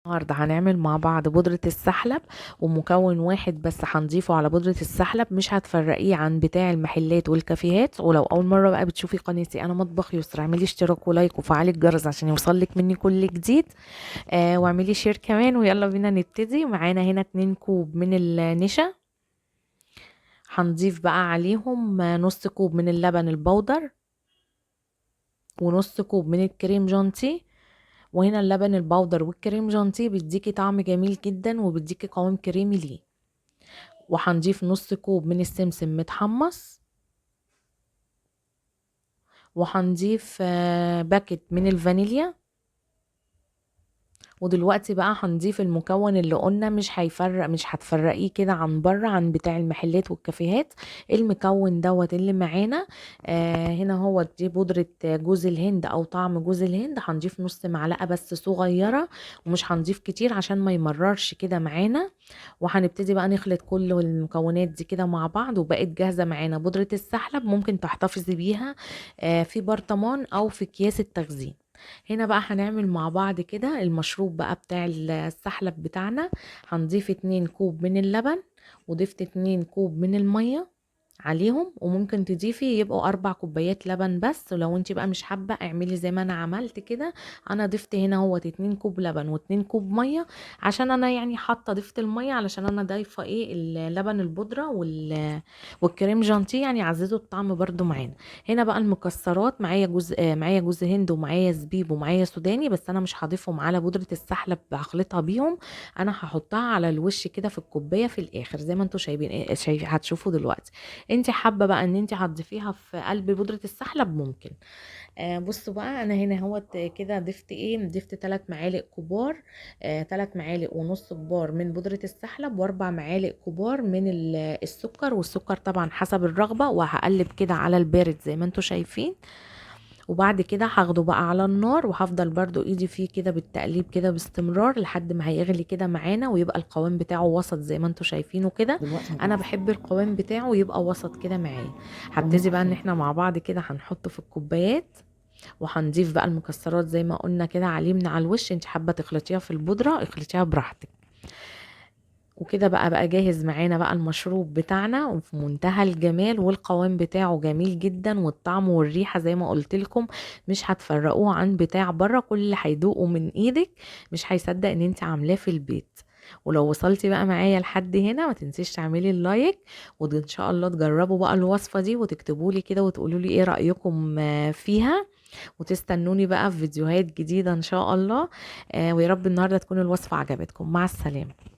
النهارده هنعمل مع بعض بودرة السحلب، ومكون واحد بس هنضيفه على بودرة السحلب، مش هتفرقيه عن بتاع المحلات والكافيهات. ولو اول مرة بقى بتشوفي قناتي انا مطبخ يسرا، اعملي اشتراك ولايك وفعلي الجرس عشان يوصلك مني كل جديد. واعملي شير كمان، ويلا بينا نبتدي. معانا هنا 2 كوب من النشا، هنضيف بقى عليهم نص كوب من اللبن البودر، ونص كوب من الكريم جانتي. وهنا اللبن البودر والكريم جانتيه بيديكي طعم جميل جدا وبيديكي قوام كريمي ليه. وهنضيف نص كوب من السمسم متحمص، وهنضيف باكت من الفانيليا. ودلوقتي بقى هنضيف المكون اللي قلنا مش هتفرقيه كده عن بره عن بتاع المحلات والكافيهات. المكون دوت اللي معانا هنا هو دي بودرة جوز الهند او طعم جوز الهند. هنضيف نص معلقة بس صغيرة، ومش هنضيف كتير عشان ما يمررش كده معانا. وهنبتدي بقى نخلط كل المكونات دي كده مع بعض، وبقت جاهزة معانا بودرة السحلب. ممكن تحتفظي بيها في برطمان او في اكياس التخزين. هنا بقى هنعمل مع بعض كده المشروب بقى بتاع السحلب بتاعنا. هنضيف 2 كوب من اللبن، وضفت 2 كوب من المية عليهم، وممكن تضيفي يبقوا 4 كوبايات لبن بس. ولو انت بقى مش حابة اعملي زي ما انا عملت كده. انا ضفت هنا هو 2 كوب لبن و2 كوب مية، عشان انا يعني حاطة ضفت المية علشان انا ضايفة ايه اللبن البودرة والكريم جانتيه، يعني عززوا الطعم برضو معانا. هنا بقى المكسرات معايا معايا جوز هند، ومعايا زبيب، ومعايا سوداني، بس انا مش هضيفهم على بودرة السحلب هخلطها بيهم. انا هحطها على الوش كده في الكوباية في الاخر زي ما انتوا شايفين هتشوفوا دلوقتي. انت حابه بقى ان انت هتضيفيها في قلب بودره السحلب ممكن. بصوا بقى، انا هنا اهوت كده ضفت ايه، ضفت 3 معالق كبار، 3 معالق ونص كبار من بودره السحلب، و4 معالق كبار من السكر. والسكر طبعا حسب الرغبه، وهقلب كده على البارد زي ما انتوا شايفين. وبعد كده هاخده بقى على النار، وهفضل برضو ايدي فيه كده بالتقليب كده باستمرار لحد ما هيغلي كده معانا، ويبقى القوام بتاعه وسط زي ما انتوا شايفينه كده. انا بحب القوام بتاعه يبقى وسط كده معايا. هبتدي بقى ان احنا مع بعض كده هنحطه في الكوبايات، وهنضيف بقى المكسرات زي ما قلنا كده عليه من على الوش. انت حابه تخلطيها في البودره اخلطيها براحتك. وكده بقى جاهز معانا بقى المشروب بتاعنا، وفي منتهى الجمال، والقوام بتاعه جميل جدا، والطعم والريحة زي ما قلت لكم مش هتفرقوه عن بتاع بره. كل اللي هيدوقه من ايدك مش هيصدق ان انت عاملاه في البيت. ولو وصلتي بقى معايا لحد هنا ما تنسيش تعملي اللايك، وان شاء الله تجربوا بقى الوصفة دي وتكتبوا لي كده وتقولوا لي ايه رأيكم فيها. وتستنوني بقى في فيديوهات جديدة ان شاء الله. ويا رب النهاردة تكون الوصفة عجبتكم. مع السلامة.